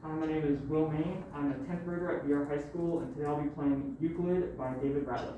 My name is Will Main. I'm a 10th grader at VR High School, and today I'll be playing Euclid by David Ratliff.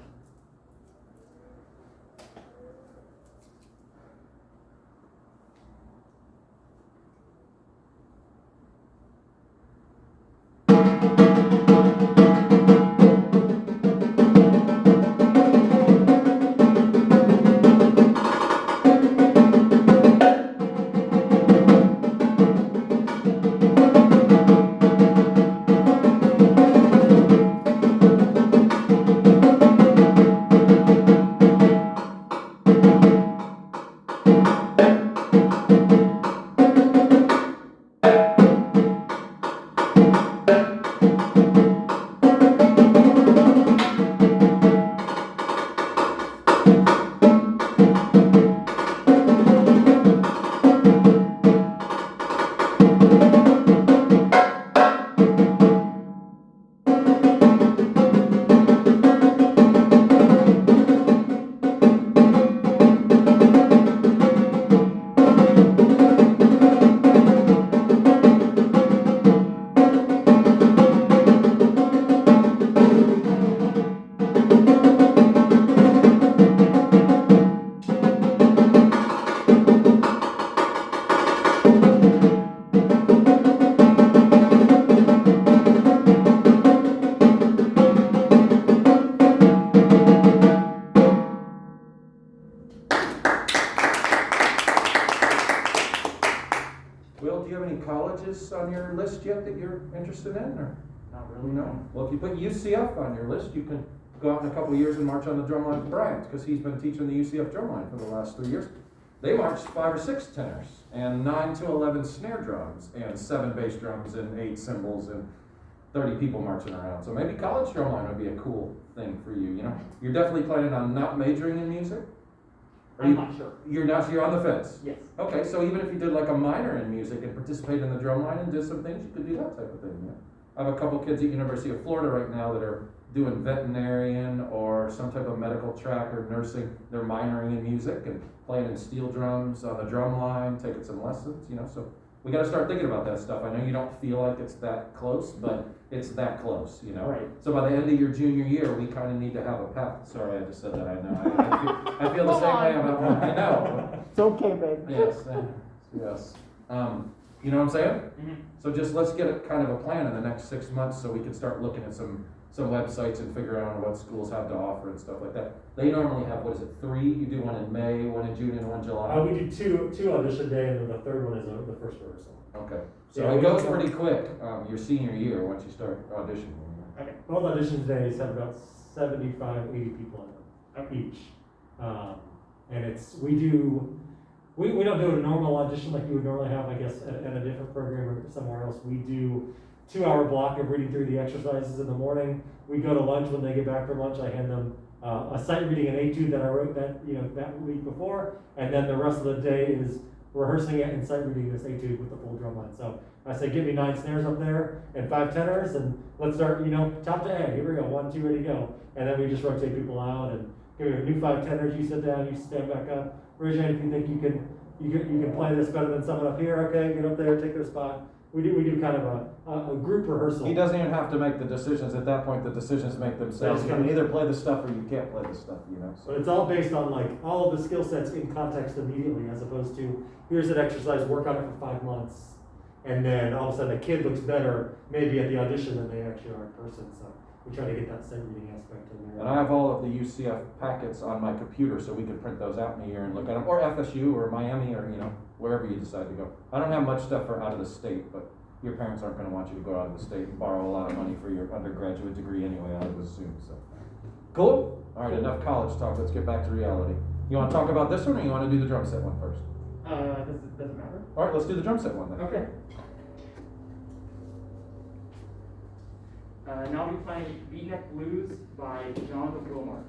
Will, do you have any colleges on your list yet that you're interested in, or? Not really. No. Well, if you put UCF on your list, you can go out in a couple of years and march on the drumline with Bryant, because he's been teaching the UCF drumline for the last 3 years. They marched 5 or 6 tenors, and 9 to 11 snare drums, and 7 bass drums, and 8 cymbals, and 30 people marching around. So maybe college drumline would be a cool thing for you, you know? You're definitely planning on not majoring in music? I'm not sure. You're on the fence? Yes. Okay, so even if you did like a minor in music and participated in the drumline and did some things, you could do that type of thing, yeah. I have a couple kids at University of Florida right now that are doing veterinarian or some type of medical track or nursing. They're minoring in music and playing in steel drums on the drum line, taking some lessons, you know, so we gotta start thinking about that stuff. I know you don't feel like it's that close, but it's that close, you know? Right. So by the end of your junior year, we kinda need to have a path. Sorry, I just said that, I know. I feel the same way about that, I know. It's okay, babe. Yes, yes. You know what I'm saying? Mm-hmm. So just let's get a kind of a plan in the next 6 months so we can start looking at some websites and figure out what schools have to offer and stuff like that. They normally have, 3? You do one in May, one in June, and one in July? We do two audition day, and then the third one is the first rehearsal. Okay. So Yeah, it we goes don't- pretty quick, your senior year, once you start auditioning. Okay. Both audition days have about 75, 80 people in them each. And we don't do a normal audition like you would normally have, I guess, at a different program or somewhere else. We do 2-hour block of reading through the exercises in the morning. We go to lunch. When they get back from lunch, I hand them a sight reading an etude that I wrote that week before, and then the rest of the day is rehearsing it and sight reading this etude with the full drum line. So I say, give me 9 snares up there and 5 tenors, and let's start, top to A. Here we go, 1, 2, ready, go. And then we just rotate people out and give me a new 5 tenors. You sit down, you stand back up. Raise your hand if you think you can play this better than someone up here. Okay, get up there, take their spot. We do kind of a group rehearsal. He doesn't even have to make the decisions. At that point, the decisions make themselves. You can either play the stuff or you can't play the stuff, you know. So But it's all based on all of the skill sets in context immediately, as opposed to here's an exercise, work on it for 5 months, and then all of a sudden a kid looks better maybe at the audition than they actually are in person. So we try to get that sight reading aspect in there. And I have all of the UCF packets on my computer, so we can print those out in a year and look at them, or FSU or Miami or wherever you decide to go. I don't have much stuff for out of the state, but your parents aren't going to want you to go out of the state and borrow a lot of money for your undergraduate degree anyway, I would assume. So cool. All right, enough college talk. Let's get back to reality. You want to talk about this one, or you want to do the drum set one first? Doesn't matter. All right, let's do the drum set one then. Okay. Now I'll be playing Beatnik Blues by Jonathan Wilmar.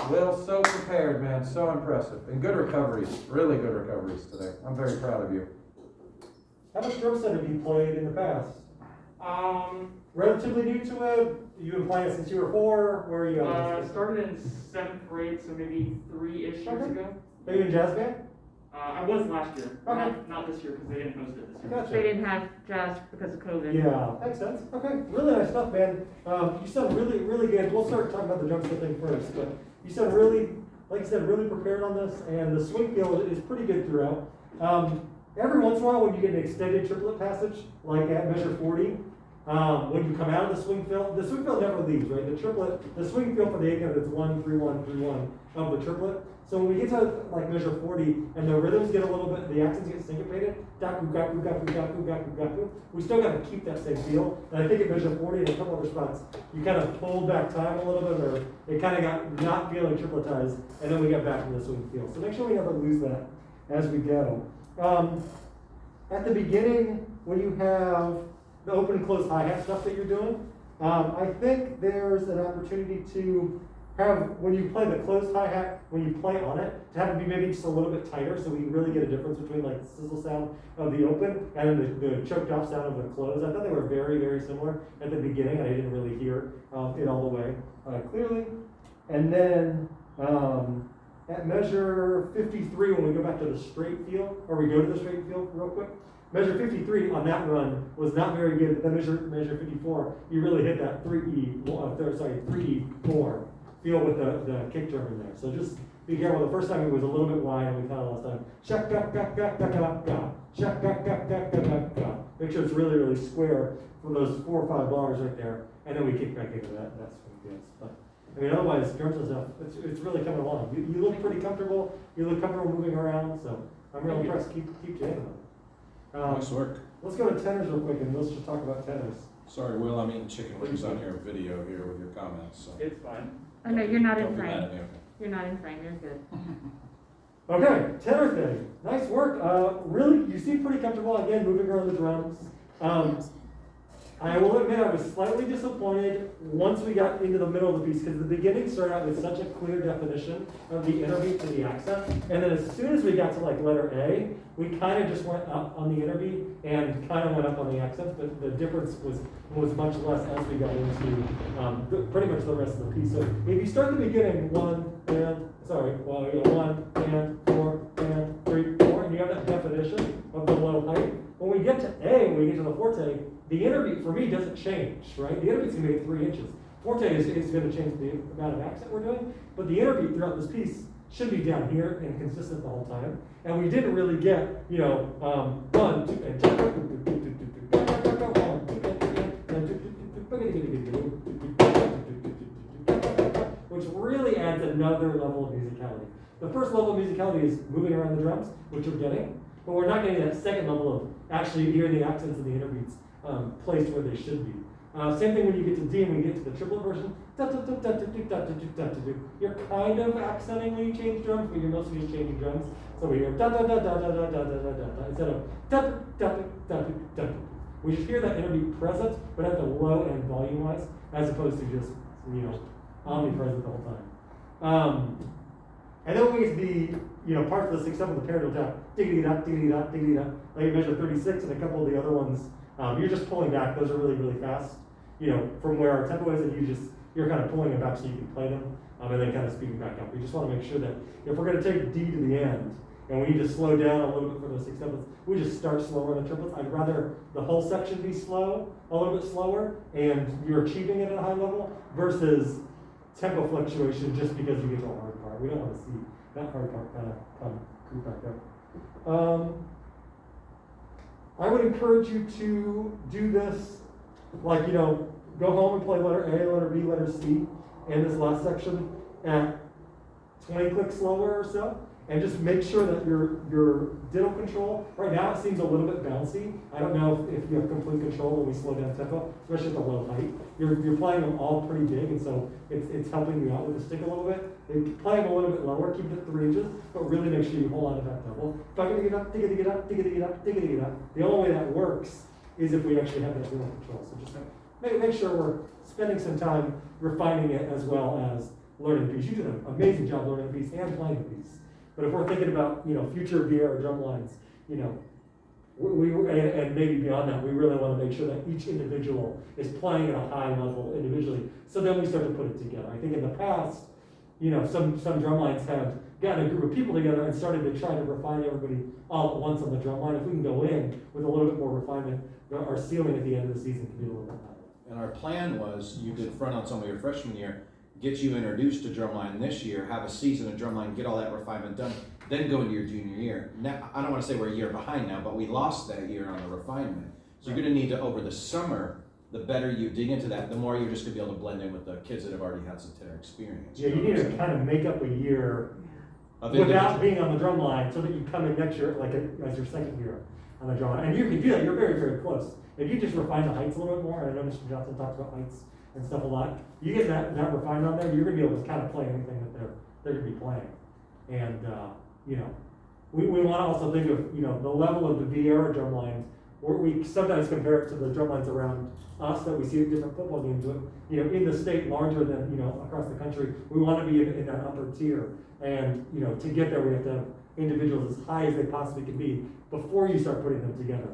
Will, so prepared, man, so impressive. And good recoveries, really good recoveries today. I'm very proud of you. How much drum set have you played in the past? Relatively new to it? You've been playing it since you were 4? Where are you at? Started in 7th grade, so maybe 3-ish years ago. Are you in jazz band? I was last year, Okay. not this year because they didn't host it this year. Gotcha. They didn't have jazz because of COVID. Yeah, makes sense. Okay, really nice stuff, man. You sound really, really good. We'll start talking about the drum set thing first, but you sound really, like I said, really prepared on this, and the swing feel is pretty good throughout. Every once in a while, when you get an extended triplet passage, like at measure 40, when you come out of the swing fill never leaves, right? The swing fill for the 8 is 1, 3, 1, 3, 1 of the triplet. So when we get to like measure 40 and the rhythms get a little bit, the accents get syncopated, daku, gaku, gaku, gaku, gaku, gaku, we still got to keep that same feel. And I think at measure 40 and a couple other spots, you kind of pulled back time a little bit, or it kind of got not feeling tripletized, and then we got back to the swing feel. So make sure we never lose that as we go. At the beginning, when you have the open and closed hi-hat stuff that you're doing, I think there's an opportunity to have, when you play the closed hi-hat, when you play on it, to have it be maybe just a little bit tighter so we can really get a difference between like the sizzle sound of the open and the choked off sound of the closed. I thought they were very, very similar at the beginning, and I didn't really hear it all the way clearly. And then at measure 53, when we go back to the straight feel, or we go to the straight feel real quick, measure 53 on that run was not very good, but then measure 54, you really hit that 3E4 feel with the kick drum in there. So just be careful. The first time it was a little bit wide, and we kind of lost time. Make sure it's really, really square for those 4 or 5 bars right there, and then we kick back into that swing dance. But I mean, otherwise, drums and stuff, it's really coming along. You look pretty comfortable. You look comfortable moving around. So I'm really impressed. Keep jamming on it. Nice work. Let's go to tenors real quick, and let's just talk about tenors. Sorry, Will, I'm eating chicken wings on your video here with your comments, so. It's fine. Oh, no, you're not Don't in be mad frame. at me, okay? You're not in frame, you're good. Okay, tenor thing. Nice work. Really, you seem pretty comfortable again moving around the drums. I will admit I was slightly disappointed once we got into the middle of the piece, because the beginning started out with such a clear definition of the interbeat to the accent, and then as soon as we got to like letter A, we kind of just went up on the interbeat and kind of went up on the accent, but the difference was much less as we got into pretty much the rest of the piece. So if you start the beginning, 1 and 4 and 3, 4, and you have that definition of the low height, when we get to A, when we get to the forte, the interbeat for me doesn't change, right? The interbeat's gonna be at 3 inches. Forte is gonna change the amount of accent we're doing, but the interbeat throughout this piece should be down here and consistent the whole time. And we didn't really get, 1, 2, and 2, which really adds another level of musicality. The first level of musicality is moving around the drums, which you're getting, but we're not getting that second level of actually hearing the accents and the interbeats placed where they should be. Same thing when you get to D and we get to the triplet version. You're kind of accenting when you change drums, but you're mostly just changing drums. So we hear da da da da da da da da da da instead of da da da da da. We just hear that interbeat present, but at the low end volume wise, as opposed to just omnipresent the whole time. And then when we get to the parts of the 6/7, the parent will tap, diggity up, diggity up, diggity up. Like you measure 36, and a couple of the other ones, you're just pulling back. Those are really, really fast. From where our tempo is, and you're kind of pulling them back so you can play them, and then kind of speeding back up. We just want to make sure that if we're going to take D to the end, and we need to slow down a little bit for those 6/7, we just start slower on the triplets. I'd rather the whole section be slow, a little bit slower, and you're achieving it at a high level, versus tempo fluctuation just because you get to a hard part. We don't want to see that hard part kind of come creep back up. I would encourage you to do this, like, go home and play letter A, letter B, letter C, in this last section at 20 clicks slower or so, and just make sure that your ditto control, right now it seems a little bit bouncy. I don't know if you have complete control when we slow down tempo, especially at the low height. You're playing them all pretty big, and so it's helping you out with the stick a little bit. Play them a little bit lower, keep it at 3 inches, but really make sure you hold on to that double. If I'm gonna get up, diggity get up, diggity get up, diggity get up, the only way that works is if we actually have that ditto control. So just make sure we're spending some time refining it as well as learning the piece. You did an amazing job learning the piece and playing the piece. But if we're thinking about, future Vieira drum lines, and maybe beyond that, we really want to make sure that each individual is playing at a high level individually. So then we start to put it together. I think in the past, some drum lines have gotten a group of people together and started to try to refine everybody all at once on the drum line. If we can go in with a little bit more refinement, our ceiling at the end of the season can be a little bit higher. And our plan was, you did front ensemble your freshman year, get you introduced to drumline this year, have a season of drumline, get all that refinement done, then go into your junior year. Now, I don't want to say we're a year behind now, but we lost that year on the refinement. So you're going to need to, over the summer, the better you dig into that, the more you're just going to be able to blend in with the kids that have already had some tenor experience. Yeah, you need to kind of make up a year Of without individual- being on the drum line, so that you come in next year as your second year on the drum line. And you can do that, you're very, very close. If you just refine the heights a little bit more, and I know Mr. Johnson talks about heights and stuff a lot, you get that refined on there, you're gonna be able to kind of play anything that they're gonna be playing. And, we wanna also think of, the level of the Vieira drum lines, where we sometimes compare it to the drum lines around us that we see at different football games, but, in the state larger than, across the country, we wanna be in that upper tier. And, to get there, we have to have individuals as high as they possibly can be before you start putting them together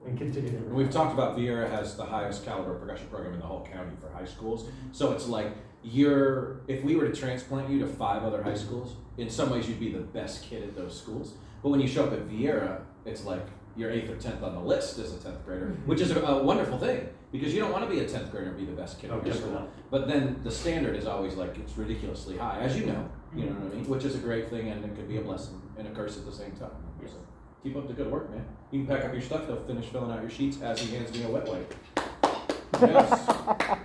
and continue to. And we've talked about Vieira has the highest caliber percussion program in the whole county for high schools. So it's like if we were to transplant you to 5 other high schools, in some ways you'd be the best kid at those schools. But when you show up at Vieira, it's like you're 8th or 10th on the list as a 10th grader, which is a wonderful thing, because you don't want to be a 10th grader and be the best kid in your school. But then the standard is always like, it's ridiculously high, as you know what I mean? Which is a great thing, and it could be a blessing and a curse at the same time. So keep up the good work, man. You can pack up your stuff, they'll finish filling out your sheets as he hands me a wet wipe. Yes.